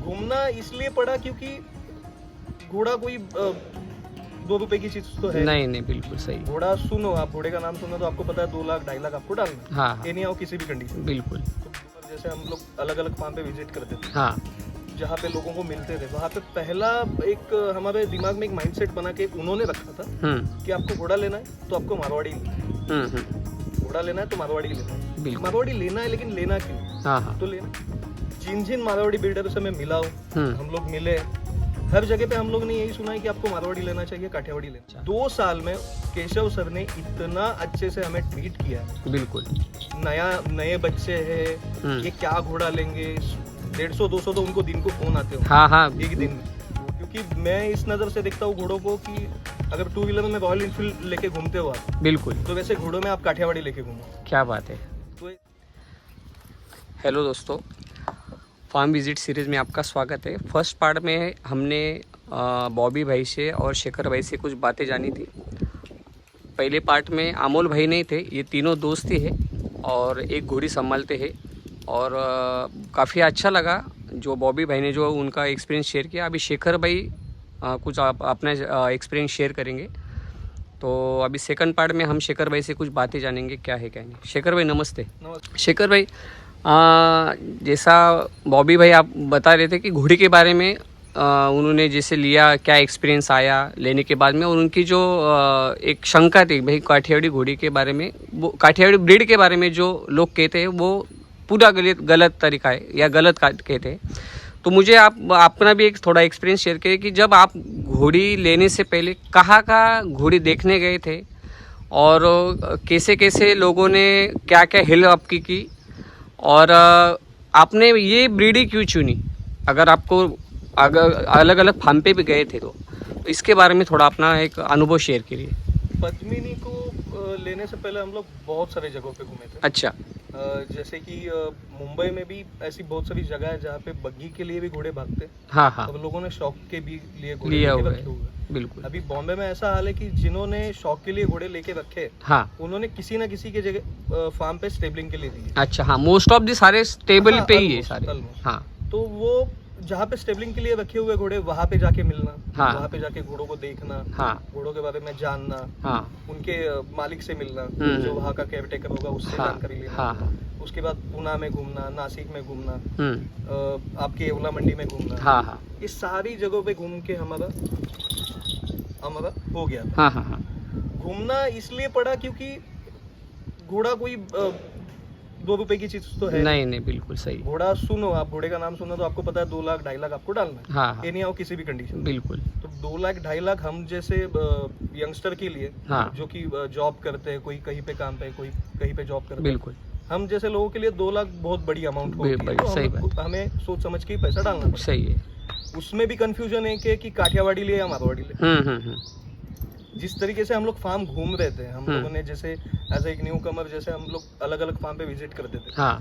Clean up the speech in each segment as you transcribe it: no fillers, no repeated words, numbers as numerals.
घूमना इसलिए पड़ा क्योंकि घोड़ा कोई 2 रुपए की चीज तो है नहीं नहीं, बिल्कुल सही। घोड़ा सुनो, आप घोड़े का नाम सुनो तो आपको पता है 2 लाख 2.5 लाख आपको डालना है। हाँ हाँ, ये नहीं आओ किसी भी कंडीशन में। बिल्कुल। तो जैसे हम लोग अलग अलग फार्म पे विजिट करते थे, हाँ जहाँ पे लोगों को मिलते थे, वहाँ पे पहला एक हमारे दिमाग में एक माइंडसेट बना के उन्होंने रखा था कि आपको घोड़ा लेना है तो आपको मारवाड़ी लेना है। घोड़ा लेना है तो मारवाड़ी लेना है। बिल्कुल। मारवाड़ी लेना है, लेकिन लेना क्यों? हाँ हाँ, तो लेना, जिन जिन मारवाड़ी बिल्डर से मैं मिला हूँ, हम लोग मिले, हर जगह पे हम लोग ने यही सुना है कि आपको मारवाड़ी लेना चाहिए, काठियावाड़ी लेना। 2 साल में केशव सर ने इतना अच्छे से हमें ट्रीट किया है। बिल्कुल। नए बच्चे हैं, ये क्या घोड़ा लेंगे, 150-200 तो उनको दिन को फोन आते हो। हाँ हाँ, एक दिन में, क्योंकि मैं इस नज़र से देखता हूँ घोड़ों को कि अगर 2 व्हीलर में रॉयल इनफील्ड लेके घूमते हो आप, बिल्कुल। तो वैसे घोड़ों में आप काठियावाड़ी लेके घूमो। क्या बात है। तो हेलो दोस्तों, फार्म विजिट सीरीज़ में आपका स्वागत है। फर्स्ट पार्ट में हमने बॉबी भाई से और शेखर भाई से कुछ बातें जानी थी। पहले पार्ट में अमोल भाई नहीं थे, ये तीनों दोस्त ही है और एक घोड़ी संभालते हैं। और काफ़ी अच्छा लगा जो बॉबी भाई ने जो उनका एक्सपीरियंस शेयर किया। अभी शेखर भाई कुछ अपना एक्सपीरियंस शेयर करेंगे। तो अभी सेकंड पार्ट में हम शेखर भाई से कुछ बातें जानेंगे, क्या है क्या नहीं। शेखर भाई नमस्ते। शेखर भाई, जैसा बॉबी भाई आप बता रहे थे कि घोड़ी के बारे में उन्होंने जैसे लिया, क्या एक्सपीरियंस आया लेने के बाद में, और उनकी जो एक शंका थी भाई काठियावाड़ी घोड़ी के बारे में, वो काठियावाड़ी ब्रीड के बारे में जो लोग कहते हैं वो पूरा गलत तरीका है या गलत कहते हैं। तो मुझे आप अपना भी एक थोड़ा एक्सपीरियंस शेयर करिए कि जब आप घोड़ी लेने से पहले कहाँ घोड़ी देखने गए थे और कैसे कैसे लोगों ने क्या क्या हेल्प आपकी की, और आपने ये ब्रीड ही क्यों चुनी, अगर अलग अलग फार्म पे भी गए थे तो इसके बारे में थोड़ा अपना एक अनुभव शेयर करिए। पद्मिनी को लेने से पहले हम लोग बहुत सारे जगहों पे घूमे थे। अच्छा। जैसे कि मुंबई में भी ऐसी बहुत सारी जगह है जहाँ पे बग्गी के लिए भी घोड़े भागते। हाँ हाँ, अब लोगों ने शौक के भी लिए घोड़े लिया लेके हुआ रखे हुए हैं। बिल्कुल। अभी बॉम्बे में ऐसा हाल है कि जिन्होंने शौक के लिए घोड़े लेके रखे, हाँ, उन्होंने किसी ना किसी के जगह फार्म पे स्टेबलिंग के लिए दिए। अच्छा। हाँ, मोस्ट ऑफ द सारे स्टेबल हाँ, पे ही है सारे। almost। हाँ, तो वो जहाँ पे स्टेबलिंग के लिए रखे हुए घोड़े, वहाँ पे जाके मिलना, हाँ, वहाँ पे जाके घोड़ों को देखना, हाँ, घोड़ों के बारे में जानना, हाँ, उनके मालिक से मिलना, जो वहाँ का केयर टेकर होगा उससे हाँ, जानकारी लेना। हाँ, हाँ, उसके बाद पूना में घूमना, नासिक में घूमना, आपके येवला मंडी में घूमना। हाँ, हाँ, ये सारी जगहों पे घूम के हमारा हो गया था। हाँ, हाँ, हाँ, घूमना इसलिए पड़ा क्योंकि घोड़ा कोई 2 रुपए की चीज तो है नहीं नहीं, बिल्कुल सही। घोड़ा सुनो, आप घोड़े का नाम सुनो तो आपको पता है 2 लाख 2.5 लाख आपको डालना है। हाँ हाँ, ये नहीं आओ किसी भी कंडीशन में। बिल्कुल। तो 2 लाख 2.5 लाख हम जैसे यंगस्टर के लिए, हाँ, जो कि जॉब करते हैं, कोई कहीं पे काम पे, कोई कहीं पे जॉब करते हैं, बिल्कुल हम जैसे लोगों के लिए 2 लाख बहुत बड़ी अमाउंट होती है। तो सही बात। हमें सोच समझ के ही पैसा डालना पड़ता सही है। है। उसमें भी कंफ्यूजन है कि काठियावाड़ी ले या मारवाड़ी ले। जिस तरीके से हम लोग फार्म घूम रहे थे, हम लोगों ने जैसे एज एक न्यू कमर, जैसे हम लोग अलग अलग फार्म पे विजिट करते थे, हाँ,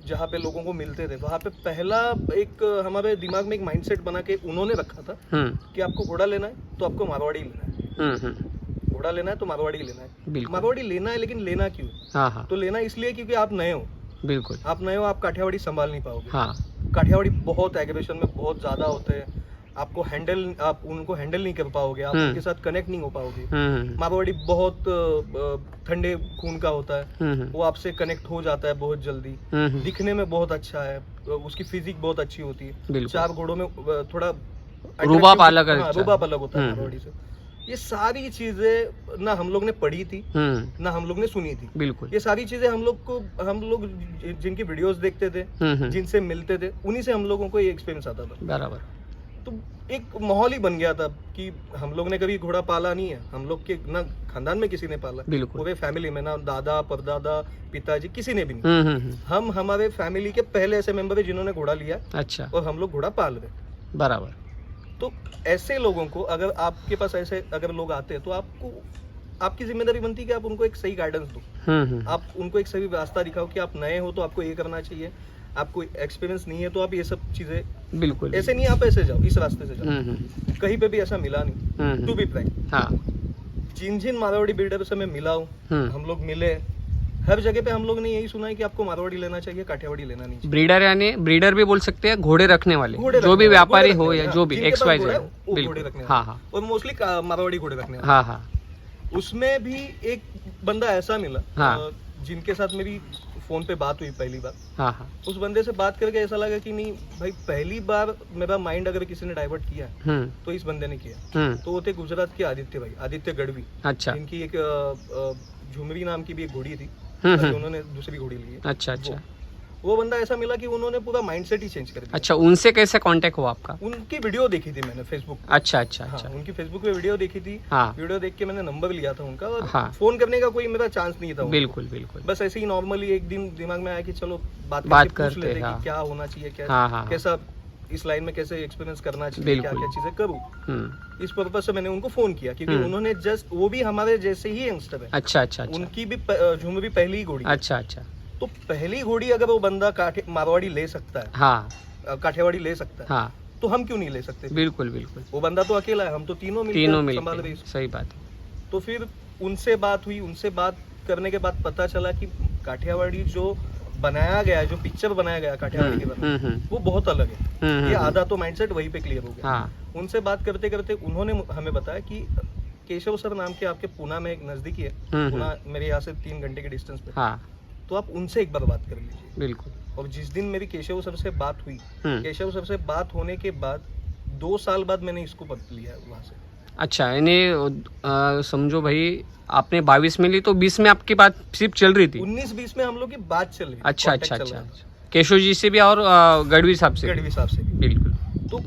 जहाँ पे लोगों को मिलते थे, वहाँ पे पहला एक हमारे दिमाग में एक माइंडसेट बना के उन्होंने रखा था कि आपको घोड़ा लेना है तो आपको मारवाड़ी लेना है। घोड़ा लेना है तो मारवाड़ी लेना है। बिल्कुल। मारवाड़ी लेना है, लेकिन लेना क्यों? हाँ हाँ, तो लेना इसलिए क्योंकि आप नए हो। बिल्कुल। आप नए हो, आप काठियावाड़ी संभाल नहीं पाओगे। हाँ, काठियावाड़ी बहुत एग्रेशन में बहुत ज्यादा होते हैं, आप उनको हैंडल नहीं कर पाओगे, आप उनके साथ कनेक्ट नहीं हो पाओगे। मारवाड़ी बहुत ठंडे खून का होता है, वो आपसे कनेक्ट हो जाता है बहुत जल्दी। दिखने में बहुत अच्छा है, उसकी फिजिक बहुत अच्छी होती है। 4 घोड़ों में थोड़ा रुबाब अलग होता है मारवाड़ी से। ये सारी चीजें ना हम लोग ने पढ़ी थी, ना हम लोग ने सुनी थी। बिल्कुल। ये सारी चीजें हम लोग जिनकी वीडियोस देखते थे, जिनसे मिलते थे, उन्हीं से हम लोगों को ये एक्सपीरियंस आता था। बराबर। तो एक माहौल ही बन गया था कि हम लोग ने कभी घोड़ा पाला नहीं है, हम लोग के ना खानदान में किसी ने पाला, पूरे फैमिली में ना दादा परदादा पिताजी किसी ने भी नहीं। हम हमारे फैमिली के पहले ऐसे मेंबर है जिन्होंने घोड़ा लिया। अच्छा। और हम लोग घोड़ा पाल रहे। बराबर। तो ऐसे लोगों को, अगर आपके पास ऐसे अगर लोग आते हैं, तो आपकी जिम्मेदारी बनती है कि आप उनको एक सही गाइडेंस दो। आप उनको एक सही रास्ता दिखाओ कि आप नए हो तो आपको ये करना चाहिए, आपको एक्सपीरियंस नहीं है तो आप ये सब चीजें बिल्कुल ऐसे नहीं, आप ऐसे जाओ, इस रास्ते से जाओ। कहीं पे भी ऐसा मिला नहीं, टू बी फ्रैंक। जिन जिन मारवाड़ी बिल्डर से मैं मिला हूँ, हम लोग मिले, हर जगह पे हम लोग ने यही सुना है कि आपको मारवाड़ी लेना चाहिए, काठियावाड़ी लेना नहीं चाहिए। ब्रीडर यानी ब्रीडर भी बोल सकते हैं, घोड़े रखने वाले, घोड़े जो भी रखने व्यापारी वाले, हो या जो भी जिनके एक्स पास वाई घोड़ा है, जेड, वो घोड़े बिल्कुल, रखने हाँ वाले। हाँ और मोस्टली मारवाड़ी घोड़े रखने वाले। हाँ हाँ उसमें भी एक बंदा ऐसा मिला हाँ। जिनके साथ मेरी फोन पे बात हुई पहली बार। हाँ हाँ। उस बंदे से बात करके ऐसा लगा कि नहीं भाई, पहली बार मेरा माइंड अगर किसी ने डाइवर्ट किया है तो इस बंदे ने किया। तो वो थे गुजरात के आदित्य भाई, आदित्य गढ़वी। अच्छा। इनकी एक झुमरी नाम की भी एक घोड़ी थी, उन्होंने दूसरी घोड़ी ली है। अच्छा अच्छा। वो बंदा ऐसा मिला कि उन्होंने पूरा माइंडसेट ही चेंज कर दिया। अच्छा, उनसे कैसे कांटेक्ट हुआ आपका? उनकी वीडियो देखी थी मैंने फेसबुक। अच्छा अच्छा अच्छा। हाँ, उनकी फेसबुक पे वीडियो देखी थी। हाँ। वीडियो देख के मैंने नंबर लिया था उनका, और हाँ। फोन करने का कोई मेरा चांस नहीं था। बिल्कुल बिल्कुल। बस ऐसे ही नॉर्मली एक दिन दिमाग में आया कि चलो बात करते लेते हाँ। कि क्या होना चाहिए, क्या हाँ हाँ। कैसा इस लाइन में कैसे एक्सपीरियंस करना चाहिए, क्या क्या चीजें करूँ। इस पर्पज से मैंने उनको फोन किया, क्योंकि उन्होंने जस्ट, वो भी हमारे जैसे ही यंगस्टर है। अच्छा अच्छा। उनकी भी झुमरी पहली ही घोड़ी। अच्छा अच्छा। तो पहली घोड़ी अगर वो बंदा मारवाड़ी ले सकता है, हाँ, काठियावाड़ी ले सकता है, हाँ, तो हम क्यों नहीं ले सकते? बिल्कुल बिल्कुल। वो बंदा तो अकेला है, हम तो तीनों मिल संभाल रहे हैं। सही बात है। तो फिर उनसे बात हुई, उनसे बात करने के बाद पता चला कि काठियावाड़ी जो बनाया गया है, जो पिक्चर बनाया गया काठियावाड़ी के बारे में, वो बहुत अलग है। ये आधा तो माइंडसेट वहीं पे क्लियर हो गया। हाँ। उनसे बात करते करते उन्होंने हमें बताया कि केशव सर नाम के आपके पुणे में एक नजदीकी है, पुणे मेरे यहाँ से 3 घंटे के डिस्टेंस पे। हाँ। तो आप उनसे एक बार बात कर लीजिए। बिल्कुल। और जिस दिन मेरी केशव सर से बात हुई, केशव सर से बात होने के बाद 2 साल बाद मैंने इसको पकड़ लिया वहां से। अच्छा, यानी समझो भाई, आपने 22 में ली तो 20 में आपकी बात सिर्फ चल रही थी? 19-20 में हम लोग की बात चल रही। अच्छा अच्छा अच्छा। केशव जी से भी और गढ़वी साहब से? गढ़वी साहब से बिल्कुल। तो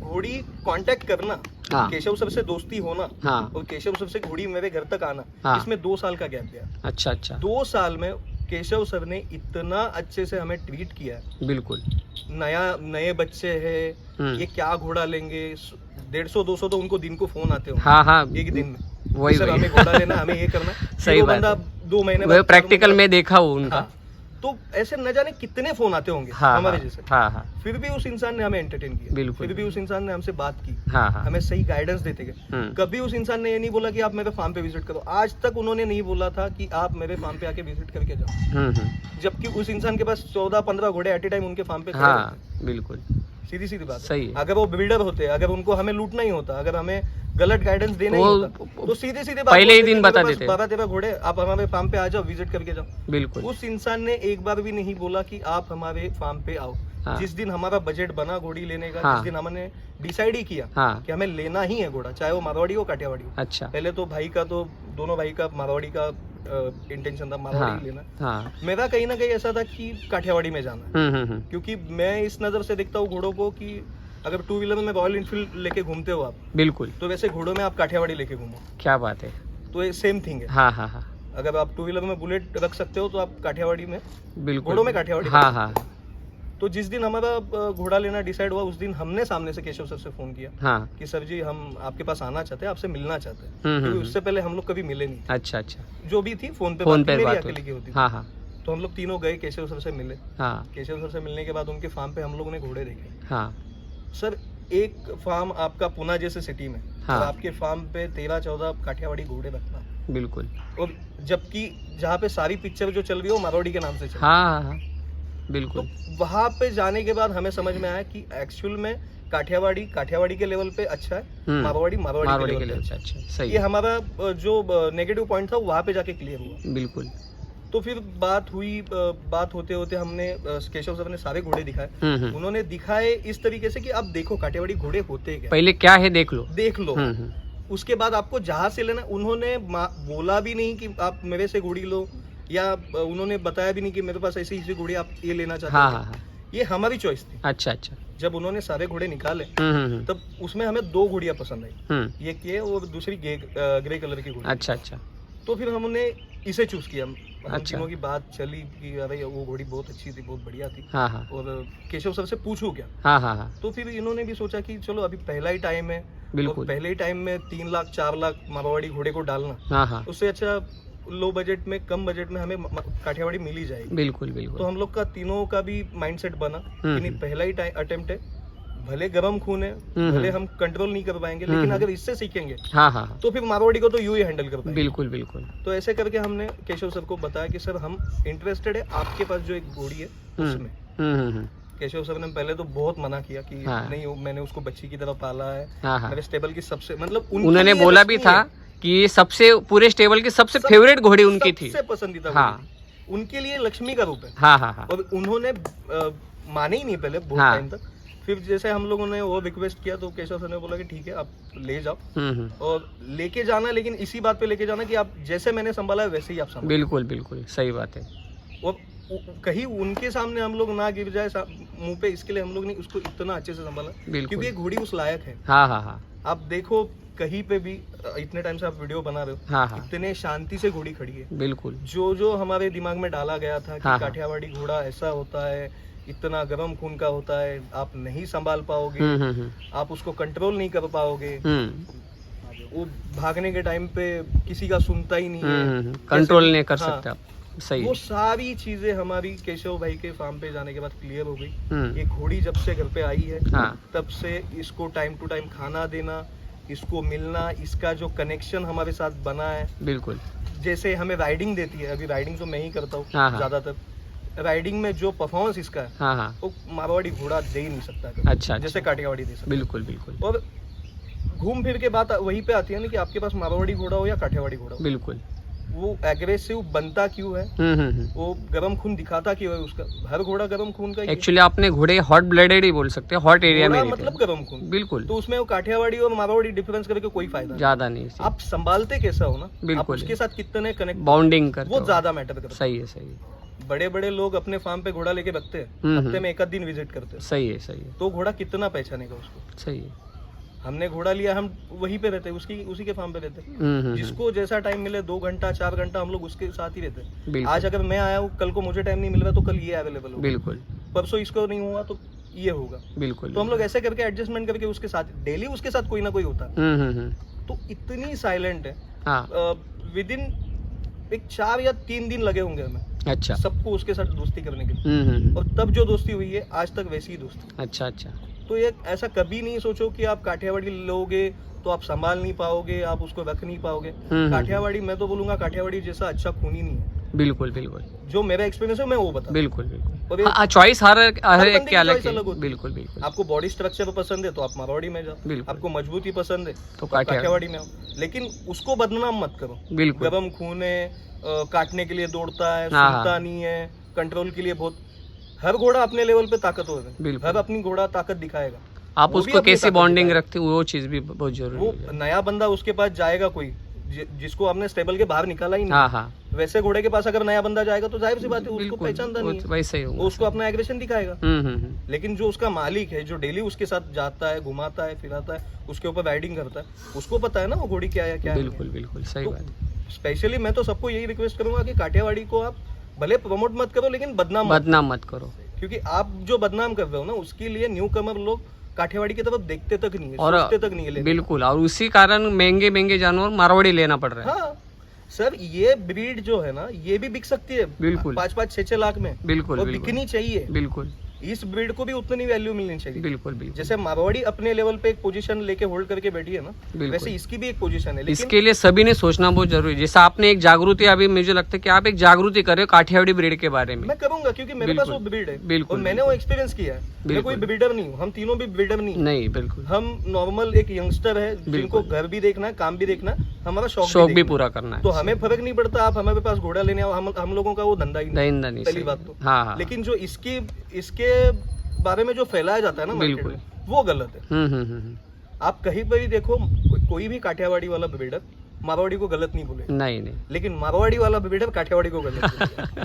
घोड़ी कांटेक्ट करना, हाँ। केशव सर से दोस्ती होना, हाँ। और केशव सर से घोड़ी मेरे घर तक आना, हाँ। इसमें 2 साल का गैप गया। अच्छा अच्छा। 2 साल में केशव सर ने इतना अच्छे से हमें ट्वीट किया है। बिल्कुल। नए बच्चे हैं, ये क्या घोड़ा लेंगे, 150-200 तो उनको दिन को फोन आते हो। हाँ हाँ। एक दिन में वही सर हमें घोड़ा लेना, हमें ये करना। सही बात बंदा 2 महीने बाद प्रैक्टिकल में देखा हूँ उनका। हाँ, तो ऐसे न जाने कितने फोन आते होंगे हाँ, हमारे हाँ, जैसे। हाँ हाँ। फिर भी उस इंसान ने हमें एंटरटेन किया। बिल्कुल। फिर भी उस इंसान ने हमसे बात की। हाँ हाँ। हमें सही गाइडेंस देते गए। कभी उस इंसान ने ये नहीं बोला कि आप मेरे फार्म पे विजिट करो। आज तक उन्होंने नहीं बोला था कि आप मेरे फार्म पे आके विजिट करके जाओ। जबकि उस इंसान के पास 14-15 घोड़े एट ए टाइम उनके फार्म पे खड़े रहते। बिल्कुल। सीधी सीधी बात सही है। अगर वो बिल्डर होते, अगर उनको हमें लूटना ही होता, अगर हमें गलत गाइडेंस देना ही होता, तो सीधे सीधे पहले ही दिन बता देते, 12-13 घोड़े, आप हमारे फार्म पे आ जाओ, विजिट करके जाओ। बिल्कुल। उस इंसान ने एक बार भी नहीं बोला कि आप हमारे फार्म पे आओ। हाँ। जिस दिन हमारा बजट बना घोड़ी लेने का, हाँ। जिस दिन हमने डिसाइड ही किया हाँ। कि हमें लेना ही है घोड़ा, चाहे वो मारवाड़ी हो काठियावाड़ी हो। अच्छा। पहले तो भाई का, तो दोनों भाई का मारवाड़ी का इंटेंशन था, मारवाड़ी लेना। हाँ। मेरा कहीं ना कहीं ऐसा था कि काठियावाड़ी में जाना। क्योंकि मैं इस नजर से देखता हूँ घोड़ों को कि अगर 2 व्हीलर में रॉयल इनफील्ड लेके घूमते हो आप, बिल्कुल, तो वैसे घोड़ों में आप काठियावाड़ी लेके घूमो। क्या बात है। तो ये सेम थिंग है। हाँ हाँ हाँ। अगर आप 2 व्हीलर में बुलेट रख सकते हो तो आप काठियावाड़ी में, बिल्कुल, घोड़ों में काठियावाड़ी। हाँ हाँ। तो जिस दिन हमारा घोड़ा लेना डिसाइड हुआ, उस दिन हमने सामने से केशव सर से फोन किया। हाँ। कि सर जी, हम आपके पास आना चाहते हैं, आपसे मिलना चाहते हैं। क्योंकि उससे पहले हम लोग कभी मिले नहीं। अच्छा अच्छा। जो भी थी फोन पे बात अकेले की होती। हाँ हाँ। तो हम लोग तीनों गए, केशव सर से मिले। हाँ। केशव सर से मिलने के बाद उनके फार्म पे हम लोगों ने घोड़े देखे। हाँ। सर, एक फार्म आपका पुणे जैसे सिटी में, हाँ। और आपके फार्म पे 13-14 काठियावाड़ी घोड़े रखना। बिल्कुल। और जबकि जहाँ पे सारी पिक्चर जो चल रही है वो मारवाड़ी के नाम से चल रही है। हाँ हाँ। बिल्कुल। तो वहाँ पे जाने के बाद हमें समझ में आया कि एक्चुअल में काठियावाड़ी के लेवल पे अच्छा है, मारवाड़ी के लेवल पे अच्छा। सही। ये हमारा जो नेगेटिव पॉइंट था वहाँ पे जाके क्लियर हुआ। बिल्कुल। तो फिर बात हुई, बात होते होते हमने केशव सर ने सारे घोड़े दिखाए। उन्होंने दिखाए इस तरीके से कि आप देखो काठियावाड़ी घोड़े होते क्या, पहले क्या है देख लो। उसके बाद आपको जहाँ से लेना। उन्होंने बोला भी नहीं कि आप मेरे से घोड़ी लो, या उन्होंने बताया भी नहीं कि मेरे पास ऐसी घोड़ी आप ये लेना चाहते हाँ, हैं। हाँ, हाँ। ये हमारी चॉइस थी। अच्छा अच्छा। जब उन्होंने सारे घोड़े निकाले तब उसमें हमें 2 घोड़ियां पसंद आई, एक ये और दूसरी ग्रे कलर की घोड़ी। अच्छा अच्छा। तो फिर हमने इसे चूज किया। अच्छा। तीनों की बात चली कि अरे वो घोड़ी बहुत अच्छी थी, बहुत बढ़िया थी। हाँ हाँ। और केशव सर से पूछूं क्या। हाँ हाँ हाँ। तो फिर इन्होंने भी सोचा कि चलो अभी पहला ही टाइम है, बिल्कुल, पहले ही टाइम में 3 लाख 4 लाख मारवाड़ी घोड़े को डालना, हाँ हाँ, उससे अच्छा लो बजट में, कम बजट में हमें काठियावाड़ी मिल ही जाएगी। बिल्कुल बिल्कुल। तो हम लोग का तीनों का भी माइंडसेट बना कि नहीं, पहला ही अटेम्प्ट है, भले गरम खून है, भले हम कंट्रोल नहीं कर पाएंगे, लेकिन अगर इससे सीखेंगे हाँ हाँ तो फिर मारवाड़ी को तो यूं ही हैंडल कर पाएंगे। बिल्कुल बिल्कुल। तो ऐसे करके हमने केशव सर को बताया कि सर हम इंटरेस्टेड है आपके पास जो एक घोड़ी है उसमें। केशव सर ने पहले तो बहुत मना किया कि नहीं, मैंने उसको बच्ची की तरह पाला है, मेरे स्टेबल की सबसे, मतलब उन्होंने बोला भी था कि सबसे पूरे स्टेबल की सबसे फेवरेट घोड़ी उनकी थी, सबसे पसंदीदा घोड़ी उनके लिए लक्ष्मी का रूप है। हाँ हाँ हाँ। और उन्होंने माने ही नहीं पहले बहुत टाइम तक। फिर जैसे हम लोगों ने वो रिक्वेस्ट किया तो केशव सर ने बोला कि ठीक है आप ले जाओ और लेके जाना, लेकिन इसी बात पे लेके जाना कि आप जैसे मैंने संभाला है वैसे ही आप संभालो। बिल्कुल बिल्कुल सही बात है। और कहीं उनके सामने हम लोग ना गिर जाए मुंह पे, इसके लिए हम लोग ने उसको इतना अच्छे से संभाला, क्योंकि ये घोड़ी उस लायक है। हाँ हाँ हाँ। आप देखो कहीं पे भी, इतने टाइम से आप वीडियो बना रहे हो, हाँ हाँ, इतने शांति से घोड़ी खड़ी है। बिल्कुल। जो हमारे दिमाग में डाला गया था कि काठियावाड़ी घोड़ा ऐसा होता है, इतना गर्म खून का होता है, आप नहीं संभाल पाओगे, आप उसको कंट्रोल नहीं कर पाओगे, वो भागने के टाइम पे किसी का सुनता ही नहीं है, कंट्रोल नहीं कर सकते आप। सही। वो सारी चीजें हमारी केशव भाई के फार्म पे जाने के बाद क्लियर हो गई। ये घोड़ी जब से घर पे आई है तब से इसको टाइम टू टाइम खाना देना, इसको मिलना, इसका जो कनेक्शन हमारे साथ बना है। बिल्कुल। जैसे हमें राइडिंग देती है, अभी राइडिंग तो मैं ही करता हूँ ज्यादातर, राइडिंग में जो परफॉर्मेंस इसका है वो मारवाड़ी घोड़ा दे ही नहीं सकता। अच्छा, जैसे काठियावाड़ी दे सकता। बिल्कुल बिल्कुल। और घूम फिर के बात वहीं पे आती है ना कि आपके पास मारवाड़ी घोड़ा हो या काठियावाड़ी घोड़ा हो, बिल्कुल वो एग्रेसिव बनता क्यों है, वो गरम खून दिखाता क्यों है, उसका हर घोड़ा गरम खून का। एक्चुअली आपने घोड़े हॉट ब्लडेड ही बोल सकते हैं, हॉट एरिया में मतलब गरम खून। बिल्कुल। तो उसमें वो काठियावाड़ी और मारवाड़ी डिफरेंस करके कोई फायदा ज्यादा नहीं। आप संभालते कैसा हो ना, बिल्कुल, उसके साथ कितने कनेक्ट बाउंडिंग करते, वो ज्यादा मैटर करता है। सही है सही है। बड़े बड़े लोग अपने फार्म पे घोड़ा लेके रखते हैं, हफ्ते में एक आध दिन विजिट करते हैं। सही है सही है। तो घोड़ा कितना पहचानेगा उसको। सही है। हमने घोड़ा लिया, हम वहीं पे रहते, उसी के फार्म पे रहते, जिसको जैसा टाइम मिले 2 घंटा 4 घंटा हम लोग उसके साथ ही रहते। आज अगर मैं आया हूँ, कल को मुझे टाइम नहीं मिल रहा तो कल ये अवेलेबल होगा, बिल्कुल। परसों इसको नहीं हुआ तो ये होगा, बिल्कुल। तो हम लोग ऐसे करके एडजस्टमेंट करके उसके साथ डेली उसके साथ कोई ना कोई होता है। तो इतनी साइलेंट है, विद इन एक 4 या 3 दिन लगे होंगे हमें। अच्छा। सबको उसके साथ दोस्ती करने के लिए, और तब जो दोस्ती हुई है आज तक वैसी ही दोस्ती। अच्छा अच्छा। तो ये ऐसा कभी नहीं सोचो कि आप काठियावाड़ी लोगे तो आप संभाल नहीं पाओगे, आप उसको रख नहीं पाओगे। काठियावाड़ी, मैं तो बोलूंगा काठियावाड़ी जैसा अच्छा खून ही नहीं है। बिल्कुल बिल्कुल। जो मेरा एक्सपीरियंस है मैं वो बता। बिल्कुल बिल्कुल। चॉइस हर एक के अलग है। बिल्कुल बिल्कुल। आपको बॉडी स्ट्रक्चर पसंद है तो आप मारवाड़ी में जाओ, आपको मजबूती पसंद है तो काठियावाड़ी में आओ, लेकिन उसको बदनाम मत करो। बिल्कुल। गरम खून है, काटने के लिए दौड़ता है, सुनता नहीं है, कंट्रोल के लिए बहुत। हर घोड़ा अपने लेवल पे ताकतवर है, हर अपनी घोड़ा ताकत दिखाएगा। आप उसको कैसे बॉन्डिंग रखते हो वो चीज भी बहुत जरूरी है। वो नया बंदा उसके पास जाएगा, कोई जिसको आपने स्टेबल के बाहर निकाला ही नहीं, वैसे घोड़े के पास अगर नया बंदा जाएगा तो जाहिर सी बात है उसको पहचानता नहीं है, वैसे ही वो उसको अपना एग्रेशन दिखाएगा। लेकिन जो उसका मालिक है, जो डेली उसके साथ जाता है, घुमाता है, फिराता है, उसके ऊपर राइडिंग करता है, उसको पता है ना वो घोड़ी क्या है क्या। बिल्कुल बिल्कुल सही बात। स्पेशली मैं तो सबको यही रिक्वेस्ट करूंगा कि काठियावाड़ी को आप भले प्रमोट मत करो लेकिन बदनाम मत करो, क्योंकि आप जो बदनाम कर रहे हो ना उसके लिए न्यू कमर लोग काठियावाड़ी की तरफ देखते तक नहीं है, और सोचते तक नहीं है। बिल्कुल। और उसी कारण महंगे महंगे जानवर मारवाड़ी लेना पड़ रहा है। हाँ सर, ये ब्रीड जो है ना ये भी बिक सकती है। बिल्कुल। 5-5, 6-6 लाख में। बिल्कुल। बिकनी चाहिए। बिल्कुल। इस ब्रीड को भी उतनी वैल्यू मिलनी चाहिए। बिल्कुल बिल्कुल। जैसे मारवाड़ी अपने लेवल पे एक पोजीशन लेके होल्ड करके बैठी है ना, वैसे इसकी भी एक पोजीशन है। इसके लिए सभी ने सोचना बहुत जरूरी है। जैसे आपने एक जागृति, अभी मुझे लगता है कि आप एक जागृति कर रहे हो काठियावाड़ी ब्रीड के बारे में। मैं करूंगा क्योंकि मेरे पास वो ब्रीड है। बिल्कुल। मैंने वो एक्सपीरियंस किया है। मैं कोई ब्रीडर नहीं हूँ, हम तीनों भी ब्रीडर नहीं। बिल्कुल। हम नॉर्मल एक यंगस्टर है जिनको घर भी देखना है, काम भी देखना है, हमारा शौक भी पूरा करना है। तो हमें फर्क नहीं पड़ता आप हमारे पास घोड़ा लेने आओ, हम लोगों का वो धंधा ही नहीं, पहली बात तो। हाँ। लेकिन जो इसके बारे में जो फैलाया जाता है ना मार्केट में, वो गलत है। आप कहीं पर भी देखो, कोई भी काठियावाड़ी वाला ब्रीडर मारवाड़ी को गलत नहीं बोले, नहीं, लेकिन मारवाड़ी वाला ब्रीडर काठियावाड़ी को गलत बोलेगा।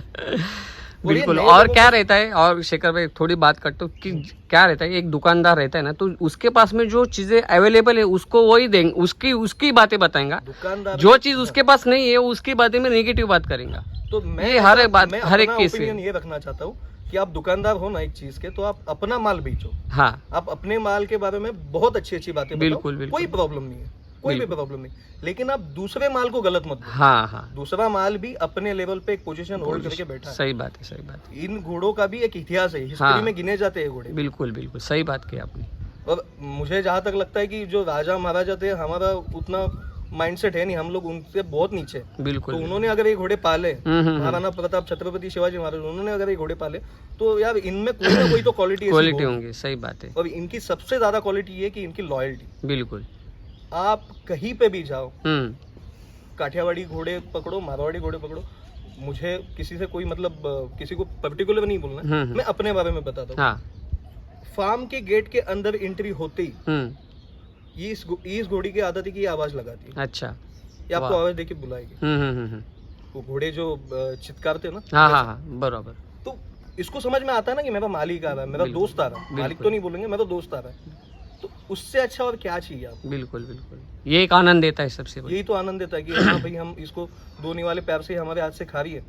बिल्कुल। और क्या रहता है, और शेखर भाई थोड़ी बात करते हो कि क्या रहता है, एक दुकानदार रहता है ना, तो उसके पास में जो चीजें अवेलेबल है उसको वही देंगे, उसकी बातें बताएंगा। दुकानदार जो चीज उसके पास नहीं है उसकी बातें में नेगेटिव बात करेंगे। तो मैं हर एक केस में ये रखना चाहता हूँ कि आप दुकानदार हो ना एक चीज के, तो आप अपना माल बेचो। हाँ। आप अपने माल के बारे में बहुत अच्छी बातें बताओ। बिल्कुल। कोई प्रॉब्लम नहीं है, कोई भी प्रॉब्लम नहीं, लेकिन आप दूसरे माल को गलत मत बोलो। हाँ। दूसरा माल भी अपने लेवल पे एक पोजीशन होल्ड करके बैठा है। सही बात है, सही बात है। इन घोड़ों का भी एक इतिहास है, हिस्ट्री में गिने जाते हैं घोड़े। बिल्कुल बिल्कुल सही बात की आपने। और मुझे जहाँ तक लगता है कि जो राजा महाराजा थे, हमारा उतना माइंडसेट है नहीं, हम लोग उनसे बहुत नीचे। बिल्कुल। तो उन्होंने अगर ये घोड़े पाले, महाराणा प्रताप, छत्रपति शिवाजी महाराज, उन्होंने अगर ये घोड़े पाले, तो यार इनमें कोई ना कोई तो क्वालिटी होंगी। सही बात है। और इनकी सबसे ज्यादा क्वालिटी ये कि इनकी लॉयल्टी। बिल्कुल। आप कहीं पे भी जाओ, काठियावाड़ी घोड़े पकड़ो, मारवाड़ी घोड़े पकड़ो, मुझे किसी से कोई मतलब किसी को पर्टिकुलर नहीं बोलना, मैं अपने बारे में बताता हूँ। फार्म के गेट के अंदर एंट्री होते ही ये इस घोड़ी की आदत है कि ये आवाज लगाती है। अच्छा। ये आपको आवाज देके बुलाएगी। वो घोड़े जो चित्कारते ना, हाँ, बराबर। तो इसको समझ में आता है ना कि मेरा मालिक आ रहा है, मेरा दोस्त आ रहा है। मालिक तो नहीं बोलेंगे, मेरा दोस्त आ रहा है। तो उससे अच्छा और क्या चाहिए आपको? बिल्कुल बिल्कुल, ये एक आनंद देता है सबसे बड़ा। यही तो आनंद देता है कि हाँ भाई, हम इसको दो निवाले प्यार से हमारे हाथ से खा रही है,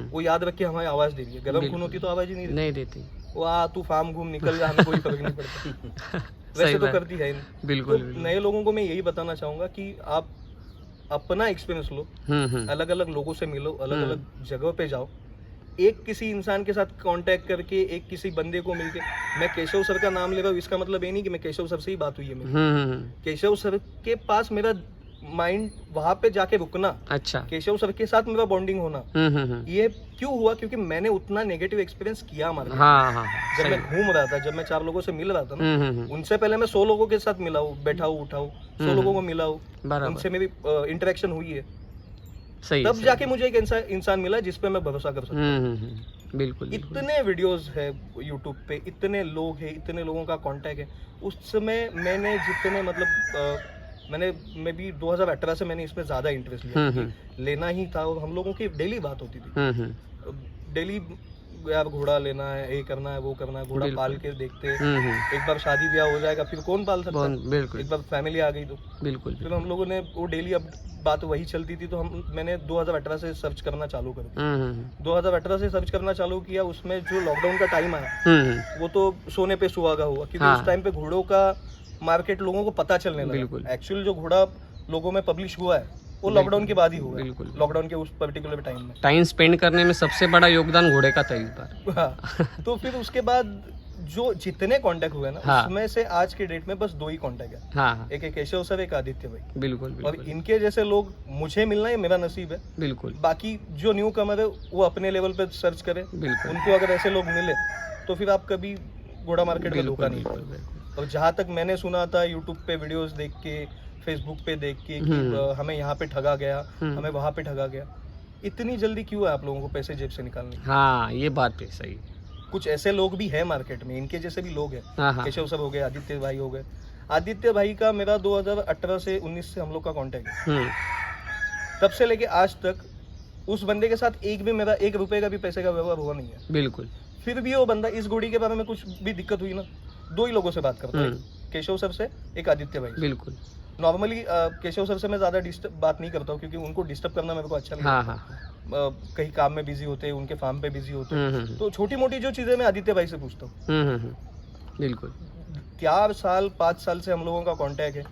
वो याद रख के हमें आवाज दे रही है। गर्म खून होती तो आवाज ही नहीं देती। वो तू फार्म घूम निकल जा, हमें कोई फर्क नहीं पड़ता। वैसे तो करती है। बिल्कुल। नए लोगों को मैं यही बताना चाहूंगा कि आप अपना एक्सपीरियंस लो, अलग अलग लोगों से मिलो, अलग अलग जगह पे जाओ। एक किसी इंसान के साथ कांटेक्ट करके, एक किसी बंदे को मिलके, मैं केशव सर का नाम ले रहा हूँ, इसका मतलब ये नहीं कि मैं केशव सर से ही बात हुई है मेरी। केशव सर के पास मेरा माइंड वहां पे जाके रुकना, अच्छा, केशव सर के साथ मेरा बॉन्डिंग होना, ये क्यों हुआ? क्योंकि मैंने उतना नेगेटिव एक्सपीरियंस किया मार्केट में। जब मैं घूम रहा था, जब मैं 4 लोगों से मिल रहा था ना, उनसे पहले मैं 100 लोगों के साथ मिला हूँ, बैठा हूँ, उठा हूँ, 100 लोगों को मिला हूँ, उनसे मेरी इंटरेक्शन हुई है। सही, तब जाके मुझे एक इंसान मिला जिसपे मैं भरोसा कर सकता हूँ। बिल्कुल। इतने वीडियोस है यूट्यूब पे, इतने लोग हैं, इतने लोगों का कांटेक्ट है। उस समय मैंने जितने मतलब मैं भी 2018 से मैंने इसमें ज्यादा इंटरेस्ट लिया, लेना ही था। और हम लोगों की डेली बात होती थी, डेली यार घोड़ा लेना है, ये करना है, वो करना है, घोड़ा पाल के देखते। एक बार शादी ब्याह हो जाएगा, फिर कौन पाल सकता है? बिल्कुल। एक बार फैमिली आ गई तो बिल्कुल। फिर हम लोगों ने वो डेली अब बात वही चलती थी, तो मैंने 2018 से सर्च करना चालू कर दिया। 2018 से सर्च करना चालू किया। उसमें जो लॉकडाउन का टाइम आया, वो तो सोने पे सुहागा हुआ, क्योंकि उस टाइम पे घोड़ों का मार्केट लोगों को पता चलने लगा। एक्चुअल जो घोड़ा लोगों में पब्लिश हुआ है, वो लॉकडाउन के बाद ही हुआ। बिल्कुल, लॉकडाउन के उस पर्टिकुलर टाइम में टाइम स्पेंड करने में सबसे बड़ा योगदान घोड़े का था इस बार। हाँ। तो फिर उसके बाद जो जितने कांटेक्ट हुए ना, उसमें से आज के डेट में बस 2 ही कांटेक्ट है। एक केशव सर, एक आदित्य भाई। बिल्कुल। और इनके जैसे लोग मुझे मिलना, ये मेरा नसीब है। बिल्कुल। बाकी जो न्यू कमर है, वो अपने लेवल पे सर्च करे। उनको अगर ऐसे लोग मिले, तो फिर आप कभी घोड़ा मार्केट में धोखा नहीं पाओगे। और जहाँ तक मैंने सुना था यूट्यूब पे वीडियोस देख के, फेसबुक पे देख के कि हमें यहाँ पे ठगा गया, हमें वहाँ पे ठगा गया, इतनी जल्दी क्यों है आप लोगों को पैसे जेब से निकालने? हाँ, ये बात है सही। कुछ ऐसे लोग भी है मार्केट में, इनके जैसे भी लोग हैं। केशव सर हो गए, आदित्य भाई हो गए। आदित्य भाई का मेरा 2018 से 19 से हम लोग का कांटेक्ट है। तब से लेके आज तक उस बंदे के साथ एक भी मेरा 1 रुपए का भी पैसे का व्यवहार हुआ नहीं है। बिल्कुल। फिर भी वो बंदा, इस घोड़ी के बारे में कुछ भी दिक्कत हुई ना, 2 ही लोगों से बात करता है, केशव सर से, एक आदित्य भाई। बिल्कुल। नॉर्मली केशव सर से मैं ज्यादा बात नहीं करता हूँ, क्योंकि उनको डिस्टर्ब करना मेरे को अच्छा नहीं लगता। कहीं काम में बिजी होते हैं, उनके फार्म पे बिजी होते हैं, तो छोटी मोटी जो चीजें मैं आदित्य भाई से पूछता हूँ। बिल्कुल। 4 साल 5 साल से हम लोगों का कांटेक्ट है।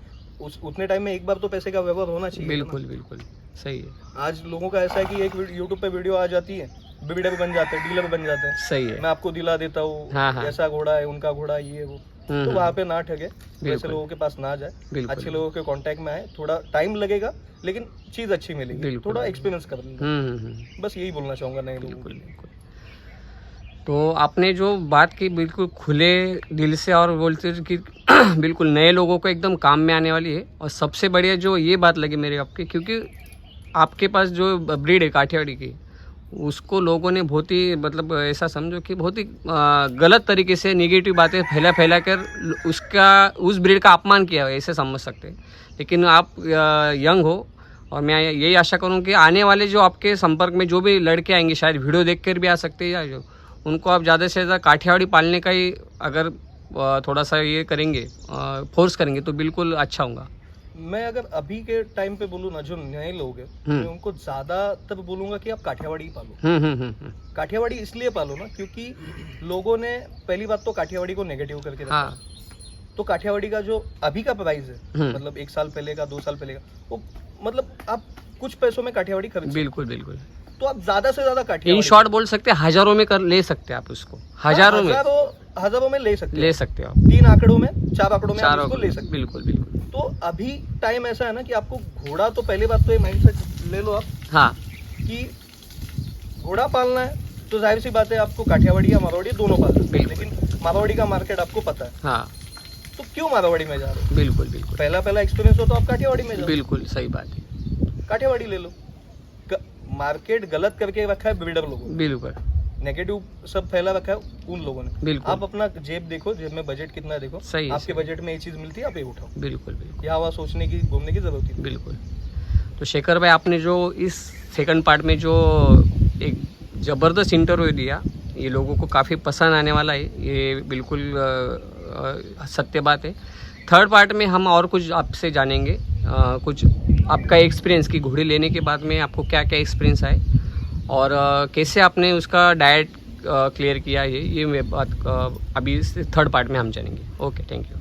उतने टाइम में एक बार तो पैसे का व्यवहार होना चाहिए। बिल्कुल बिल्कुल सही है। आज लोगों का ऐसा है कि एक यूट्यूब पे वीडियो आ जाती है, बिल्डर बन जाते हैं, डीलर बन जाते हैं। सही है। मैं आपको दिला देता हूँ, ऐसा घोड़ा है, उनका घोड़ा, ये वो। तो वहाँ पे ना ठगे, वैसे लोगों के पास ना जाए, अच्छे लोगों के कांटेक्ट में आए। थोड़ा टाइम लगेगा, लेकिन चीज अच्छी मिलेगी, थोड़ा एक्सपीरियंस कर लेंगे। बस यही बोलना चाहूंगा नए लोगों को। तो आपने जो बात की बिल्कुल खुले दिल से, और बोलते कि बिल्कुल नए लोगों को एकदम काम में आने वाली है। और सबसे बढ़िया जो ये बात लगी मेरे आपके, क्योंकि आपके पास जो ब्रीड है काठियावाड़ी की, उसको लोगों ने बहुत ही मतलब ऐसा समझो कि बहुत ही गलत तरीके से नेगेटिव बातें फैला कर उस ब्रीड का अपमान किया है, ऐसे समझ सकते हैं। लेकिन आप यंग हो, और मैं यही आशा करूं कि आने वाले जो आपके संपर्क में जो भी लड़के आएंगे, शायद वीडियो देख कर भी आ सकते हैं, या जो उनको आप ज़्यादा से ज़्यादा काठियावाड़ी पालने का ही अगर थोड़ा सा ये करेंगे, फोर्स करेंगे, तो बिल्कुल अच्छा होगा। मैं अगर अभी के टाइम पे बोलूँ ना, जो नए लोग हैं, मैं उनको ज्यादातर बोलूंगा कि आप काठियावाड़ी ही पालो। काठियावाड़ी इसलिए पालो ना, क्योंकि लोगों ने पहली बात तो काठियावाड़ी को नेगेटिव करके रखा। तो काठियावाड़ी का जो अभी का प्राइस है, मतलब 1 साल पहले का, 2 साल पहले का, वो मतलब आप कुछ पैसों में काठियावाड़ी खरीद। बिल्कुल बिल्कुल। तो आप ज्यादा से ज्यादा काठियावाड़ी, इन शॉर्ट बोल सकते हैं, हजारों में कर ले सकते हैं आप उसको, हजारों में। हजारों में ले सकते हो आप। 3 आंकड़ों में 4 आंकड़ों में आप इसको ले सकते हो। बिल्कुल बिल्कुल। तो अभी टाइम ऐसा है ना कि आपको घोड़ा, तो पहली बात तो ये माइंडसेट ले लो आप, हाँ, कि घोड़ा पालना है तो जाहिर सी बात है आपको काठियावाड़ी या मारवाड़ी दोनों पालना है, लेकिन मारवाड़ी का मार्केट आपको पता है, हाँ, तो क्यों मारवाड़ी में जा रहे हो? बिल्कुल बिल्कुल। पहला एक्सपीरियंस हो तो आप काठियावाड़ी में जाओ। बिल्कुल सही बात है। काठियावाड़ी ले लो। मार्केट गलत करके रखा है बिल्डर लोगों ने, बिल्कुल नेगेटिव सब फैला रखा है उन लोगों ने। बिल्कुल। आप अपना जेब देखो, जेब में बजट कितना है देखो, सही है, आपके सही। बजट में ये चीज मिलती है, आप ये उठाओ। बिल्कुल बिल्कुल। यहाँ वहाँ सोचने की, घूमने की जरूरत नहीं। बिल्कुल। तो शेखर भाई, आपने जो इस सेकंड पार्ट में जो एक ज़बरदस्त इंटरव्यू दिया, ये लोगों को काफ़ी पसंद आने वाला है, ये बिल्कुल सत्य बात है। थर्ड पार्ट में हम और कुछ आपसे जानेंगे, कुछ आपका एक्सपीरियंस कि घोड़ी लेने के बाद में आपको क्या क्या एक्सपीरियंस आए, और कैसे आपने उसका डाइट क्लियर किया, ये मैं बात अभी थर्ड पार्ट में हम जानेंगे। Okay, thank you.